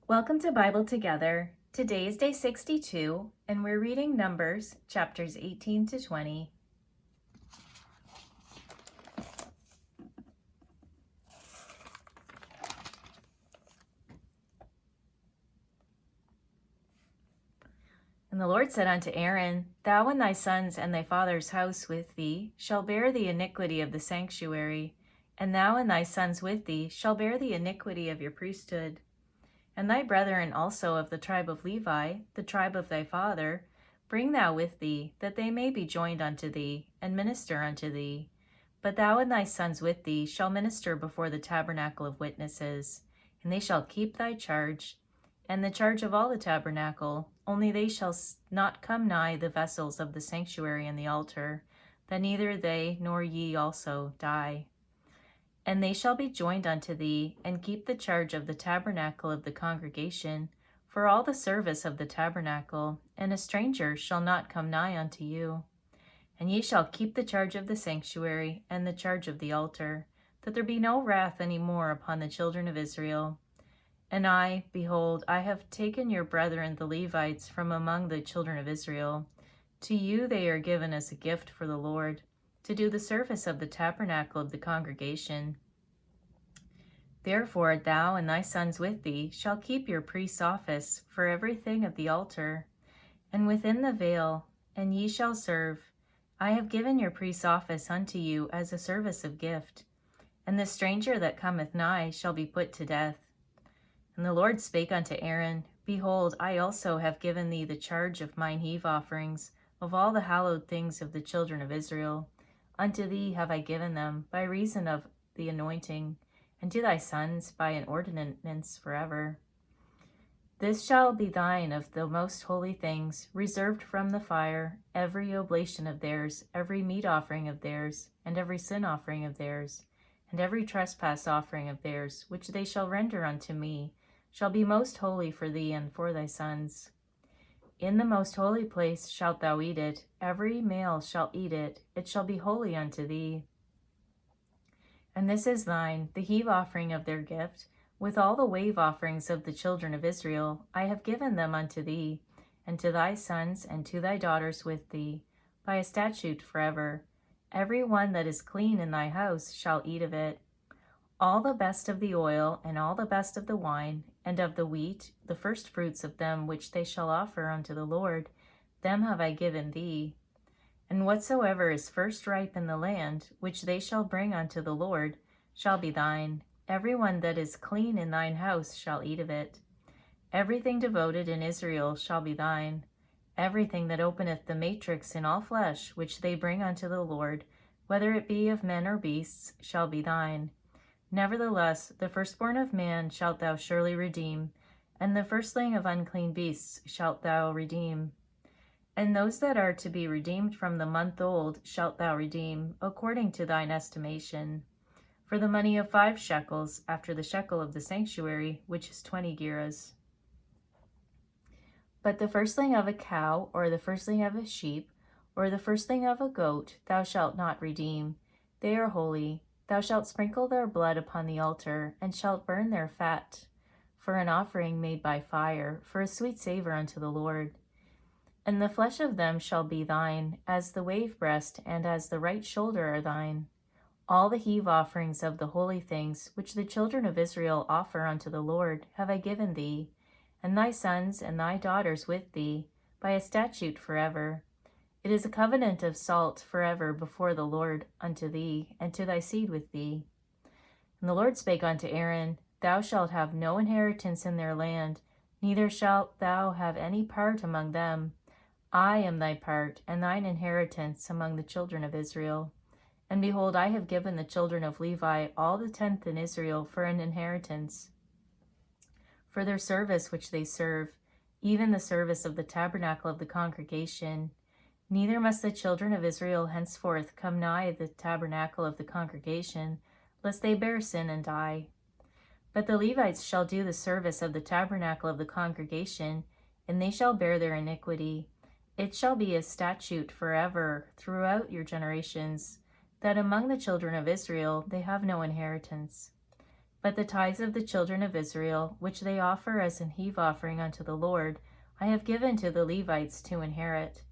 Welcome to Bible Together. Today is day 62, and we're reading Numbers, chapters 18 to 20. And the Lord said unto Aaron, Thou and thy sons and thy father's house with thee shall bear the iniquity of the sanctuary, and thou and thy sons with thee shall bear the iniquity of your priesthood. And thy brethren also of the tribe of Levi, the tribe of thy father, bring thou with thee, that they may be joined unto thee, and minister unto thee. But thou and thy sons with thee shall minister before the tabernacle of witnesses, and they shall keep thy charge, and the charge of all the tabernacle, only they shall not come nigh the vessels of the sanctuary and the altar, that neither they nor ye also die. And they shall be joined unto thee, and keep the charge of the tabernacle of the congregation, for all the service of the tabernacle, and a stranger shall not come nigh unto you. And ye shall keep the charge of the sanctuary, and the charge of the altar, that there be no wrath any more upon the children of Israel. And I, behold, I have taken your brethren the Levites from among the children of Israel. To you they are given as a gift for the Lord, to do the service of the tabernacle of the congregation. Therefore thou and thy sons with thee shall keep your priest's office for everything of the altar, and within the veil, and ye shall serve. I have given your priest's office unto you as a service of gift, and the stranger that cometh nigh shall be put to death. And the Lord spake unto Aaron, Behold, I also have given thee the charge of mine heave offerings, of all the hallowed things of the children of Israel. Unto thee have I given them, by reason of the anointing, and to thy sons by an ordinance forever. This shall be thine of the most holy things, reserved from the fire, every oblation of theirs, every meat offering of theirs, and every sin offering of theirs, and every trespass offering of theirs, which they shall render unto me, shall be most holy for thee and for thy sons. In the most holy place shalt thou eat it, every male shall eat it, it shall be holy unto thee. And this is thine, the heave offering of their gift, with all the wave offerings of the children of Israel. I have given them unto thee, and to thy sons, and to thy daughters with thee, by a statute forever. Every one that is clean in thy house shall eat of it. All the best of the oil, and all the best of the wine, and of the wheat, the first fruits of them which they shall offer unto the Lord, them have I given thee. And whatsoever is first ripe in the land, which they shall bring unto the Lord, shall be thine. Every one that is clean in thine house shall eat of it. Everything devoted in Israel shall be thine. Everything that openeth the matrix in all flesh, which they bring unto the Lord, whether it be of men or beasts, shall be thine. Nevertheless, the firstborn of man shalt thou surely redeem, and the firstling of unclean beasts shalt thou redeem. And those that are to be redeemed from the month old shalt thou redeem, according to thine estimation, for the money of 5 shekels, after the shekel of the sanctuary, which is 20 gerahs. But the firstling of a cow, or the firstling of a sheep, or the firstling of a goat, thou shalt not redeem. They are holy. Thou shalt sprinkle their blood upon the altar, and shalt burn their fat, for an offering made by fire, for a sweet savor unto the Lord. And the flesh of them shall be thine, as the wave breast and as the right shoulder are thine. All the heave offerings of the holy things, which the children of Israel offer unto the Lord, have I given thee, and thy sons and thy daughters with thee, by a statute forever. It is a covenant of salt forever before the Lord unto thee, and to thy seed with thee. And the Lord spake unto Aaron, Thou shalt have no inheritance in their land, neither shalt thou have any part among them. I am thy part, and thine inheritance among the children of Israel. And behold, I have given the children of Levi all the 10th in Israel for an inheritance, for their service which they serve, even the service of the tabernacle of the congregation. Neither must the children of Israel henceforth come nigh the tabernacle of the congregation, lest they bear sin and die. But the Levites shall do the service of the tabernacle of the congregation, and they shall bear their iniquity. It shall be a statute forever throughout your generations, that among the children of Israel they have no inheritance. But the tithes of the children of Israel, which they offer as an heave offering unto the Lord, I have given to the Levites to inherit.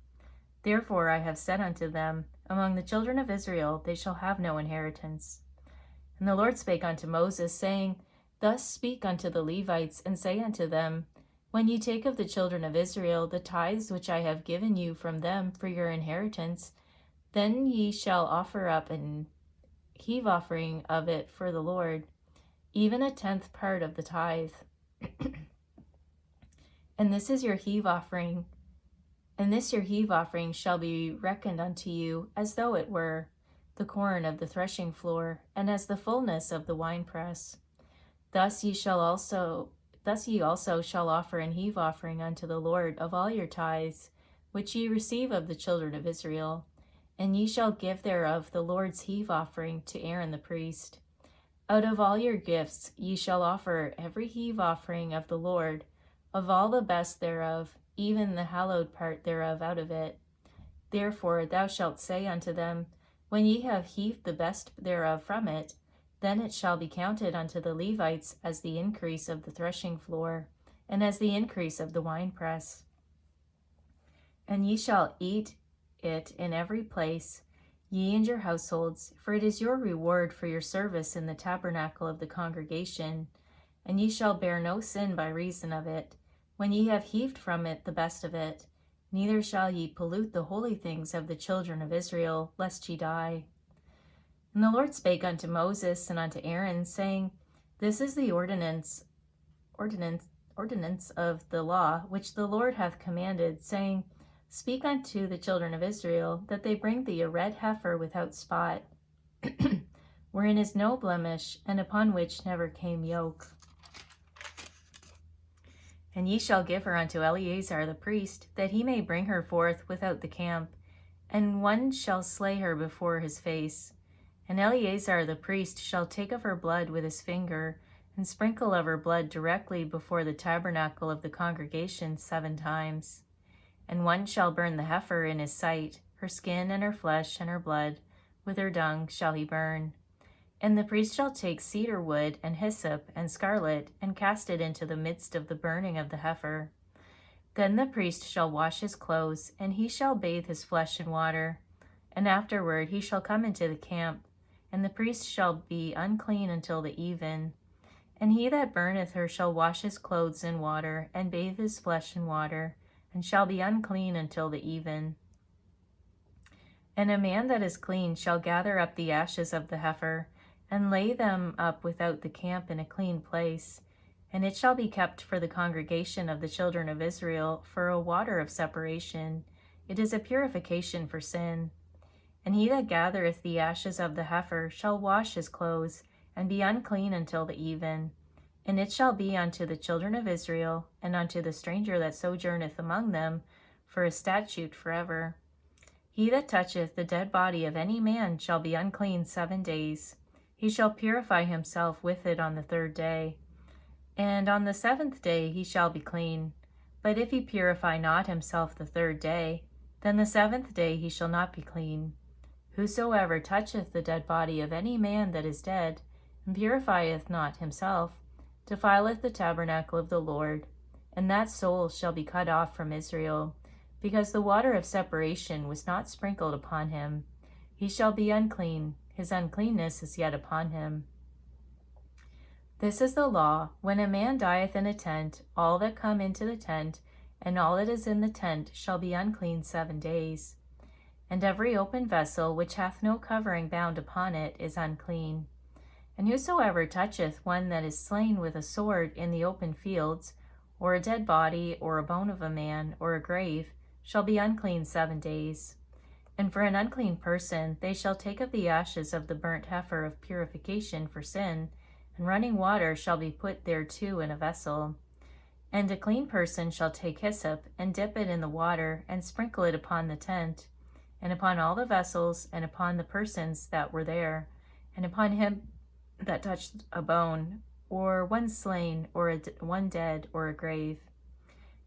Therefore I have said unto them, Among the children of Israel they shall have no inheritance. And the Lord spake unto Moses, saying, Thus speak unto the Levites, and say unto them, When ye take of the children of Israel the tithes which I have given you from them for your inheritance, then ye shall offer up an heave offering of it for the Lord, even a 10th part of the tithe. And this is your heave offering, and this your heave offering shall be reckoned unto you as though it were the corn of the threshing floor, and as the fullness of the winepress. Thus ye also shall offer an heave offering unto the Lord of all your tithes, which ye receive of the children of Israel, and ye shall give thereof the Lord's heave offering to Aaron the priest. Out of all your gifts ye shall offer every heave offering of the Lord, of all the best thereof, even the hallowed part thereof out of it. Therefore thou shalt say unto them, When ye have heaved the best thereof from it, then it shall be counted unto the Levites as the increase of the threshing floor, and as the increase of the winepress. And ye shall eat it in every place, ye and your households, for it is your reward for your service in the tabernacle of the congregation, and ye shall bear no sin by reason of it, when ye have heaved from it the best of it, neither shall ye pollute the holy things of the children of Israel, lest ye die. And the Lord spake unto Moses and unto Aaron, saying, This is the ordinance of the law which the Lord hath commanded, saying, Speak unto the children of Israel, that they bring thee a red heifer without spot, wherein is no blemish, and upon which never came yoke. And ye shall give her unto Eleazar the priest, that he may bring her forth without the camp, and one shall slay her before his face. And Eleazar the priest shall take of her blood with his finger, and sprinkle of her blood directly before the tabernacle of the congregation 7 times. And one shall burn the heifer in his sight, her skin and her flesh and her blood, with her dung shall he burn. And the priest shall take cedar wood and hyssop and scarlet, and cast it into the midst of the burning of the heifer. Then the priest shall wash his clothes, and he shall bathe his flesh in water. And afterward he shall come into the camp, and the priest shall be unclean until the even. And he that burneth her shall wash his clothes in water, and bathe his flesh in water, and shall be unclean until the even. And a man that is clean shall gather up the ashes of the heifer, and lay them up without the camp in a clean place. And it shall be kept for the congregation of the children of Israel for a water of separation. It is a purification for sin. And he that gathereth the ashes of the heifer shall wash his clothes, and be unclean until the even. And it shall be unto the children of Israel, and unto the stranger that sojourneth among them, for a statute forever. He that toucheth the dead body of any man shall be unclean 7 days. He shall purify himself with it on the 3rd day. And on the 7th day he shall be clean. But if he purify not himself the 3rd day, then the 7th day he shall not be clean. Whosoever toucheth the dead body of any man that is dead, and purifieth not himself, defileth the tabernacle of the Lord, and that soul shall be cut off from Israel, because the water of separation was not sprinkled upon him. He shall be unclean, his uncleanness is yet upon him. This is the law: when a man dieth in a tent, all that come into the tent, and all that is in the tent, shall be unclean 7 days. And every open vessel which hath no covering bound upon it is unclean. And whosoever toucheth one that is slain with a sword in the open fields, or a dead body, or a bone of a man, or a grave, shall be unclean 7 days. And for an unclean person they shall take of the ashes of the burnt heifer of purification for sin, and running water shall be put thereto in a vessel. And a clean person shall take hyssop, and dip it in the water, and sprinkle it upon the tent, and upon all the vessels, and upon the persons that were there, and upon him that touched a bone, or one slain, or one dead, or a grave.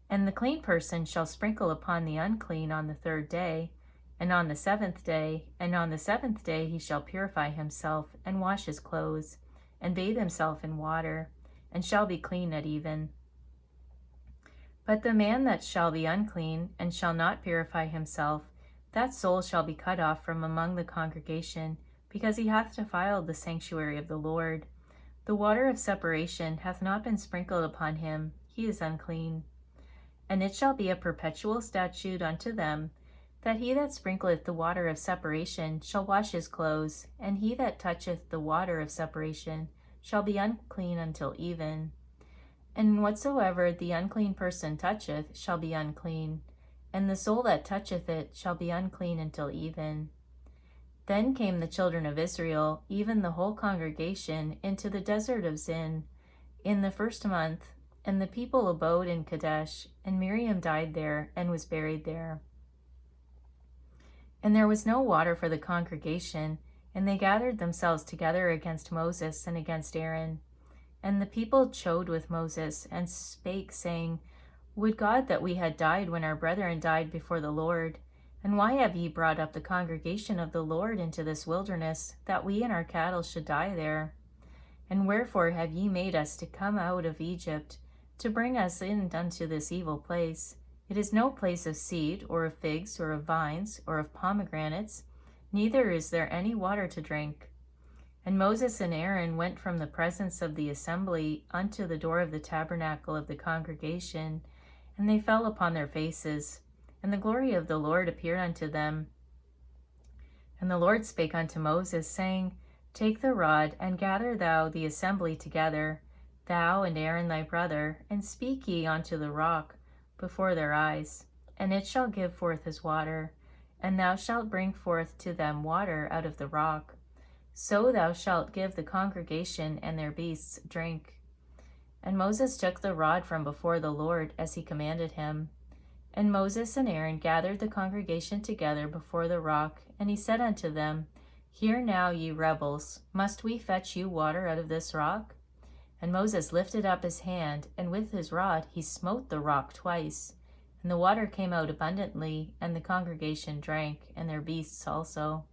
And the clean person shall sprinkle upon the unclean on the 3rd day, and on the 7th day, and on the 7th day he shall purify himself, and wash his clothes, and bathe himself in water, and shall be clean at even. But the man that shall be unclean, and shall not purify himself, that soul shall be cut off from among the congregation, because he hath defiled the sanctuary of the Lord. The water of separation hath not been sprinkled upon him, he is unclean. And it shall be a perpetual statute unto them, that he that sprinkleth the water of separation shall wash his clothes, and he that toucheth the water of separation shall be unclean until even. And whatsoever the unclean person toucheth shall be unclean, and the soul that toucheth it shall be unclean until even. Then came the children of Israel, even the whole congregation, into the desert of Zin in the 1st month, and the people abode in Kadesh, and Miriam died there, and was buried there. And there was no water for the congregation, and they gathered themselves together against Moses and against Aaron. And the people chode with Moses, and spake, saying, Would God that we had died when our brethren died before the Lord! And why have ye brought up the congregation of the Lord into this wilderness, that we and our cattle should die there? And wherefore have ye made us to come out of Egypt, to bring us in unto this evil place? It is no place of seed, or of figs, or of vines, or of pomegranates, neither is there any water to drink. And Moses and Aaron went from the presence of the assembly unto the door of the tabernacle of the congregation, and they fell upon their faces. And the glory of the Lord appeared unto them. And the Lord spake unto Moses, saying, Take the rod, and gather thou the assembly together, thou and Aaron thy brother, and speak ye unto the rock before their eyes, and it shall give forth his water, and thou shalt bring forth to them water out of the rock. So thou shalt give the congregation and their beasts drink. And Moses took the rod from before the Lord, as he commanded him. And Moses and Aaron gathered the congregation together before the rock, and he said unto them, Hear now, ye rebels, must we fetch you water out of this rock? And Moses lifted up his hand, and with his rod he smote the rock twice. And the water came out abundantly, and the congregation drank, and their beasts also.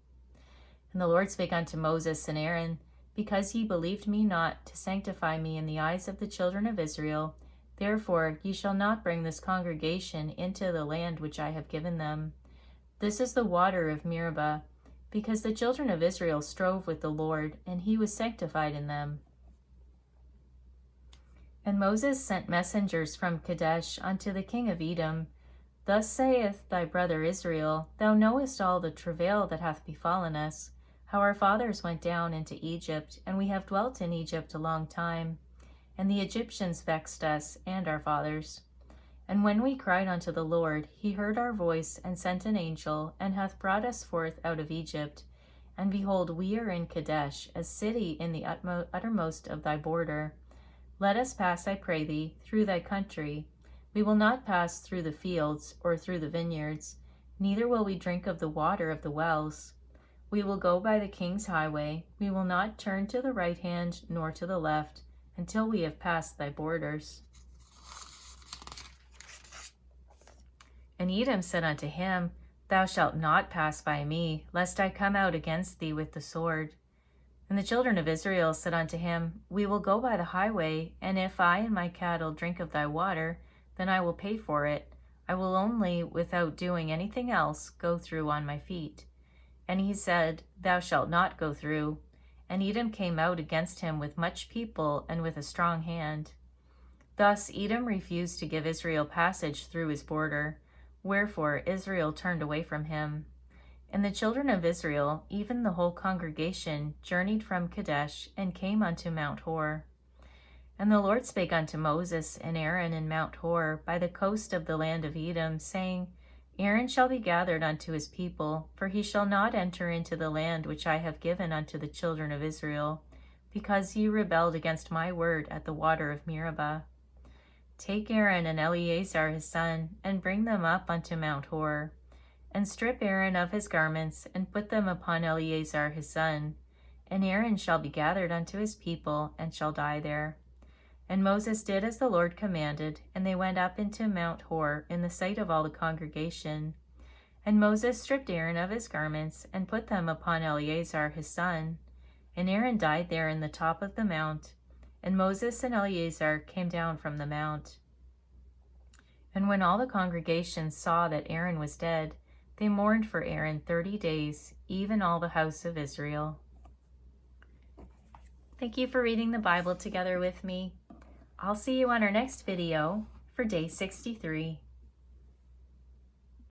And the Lord spake unto Moses and Aaron, Because ye believed me not to sanctify me in the eyes of the children of Israel, therefore ye shall not bring this congregation into the land which I have given them. This is the water of Meribah, because the children of Israel strove with the Lord, and he was sanctified in them. And Moses sent messengers from Kadesh unto the king of Edom. Thus saith thy brother Israel, Thou knowest all the travail that hath befallen us, how our fathers went down into Egypt, and we have dwelt in Egypt a long time. And the Egyptians vexed us and our fathers. And when we cried unto the Lord, he heard our voice, and sent an angel, and hath brought us forth out of Egypt. And behold, we are in Kadesh, a city in the uttermost of thy border. Let us pass, I pray thee, through thy country. We will not pass through the fields, or through the vineyards, neither will we drink of the water of the wells. We will go by the king's highway. We will not turn to the right hand, nor to the left, until we have passed thy borders. And Edom said unto him, Thou shalt not pass by me, lest I come out against thee with the sword. And the children of Israel said unto him, We will go by the highway, and if I and my cattle drink of thy water, then I will pay for it. I will only, without doing anything else, go through on my feet. And he said, Thou shalt not go through. And Edom came out against him with much people and with a strong hand. Thus Edom refused to give Israel passage through his border, wherefore Israel turned away from him. And the children of Israel, even the whole congregation, journeyed from Kadesh, and came unto Mount Hor. And the Lord spake unto Moses and Aaron in Mount Hor, by the coast of the land of Edom, saying, Aaron shall be gathered unto his people, for he shall not enter into the land which I have given unto the children of Israel, because ye rebelled against my word at the water of Meribah. Take Aaron and Eleazar his son, and bring them up unto Mount Hor, and strip Aaron of his garments, and put them upon Eleazar his son. And Aaron shall be gathered unto his people, and shall die there. And Moses did as the Lord commanded, and they went up into Mount Hor in the sight of all the congregation. And Moses stripped Aaron of his garments, and put them upon Eleazar his son. And Aaron died there in the top of the mount, and Moses and Eleazar came down from the mount. And when all the congregation saw that Aaron was dead, they mourned for Aaron 30 days, even all the house of Israel. Thank you for reading the Bible together with me. I'll see you on our next video for day 63.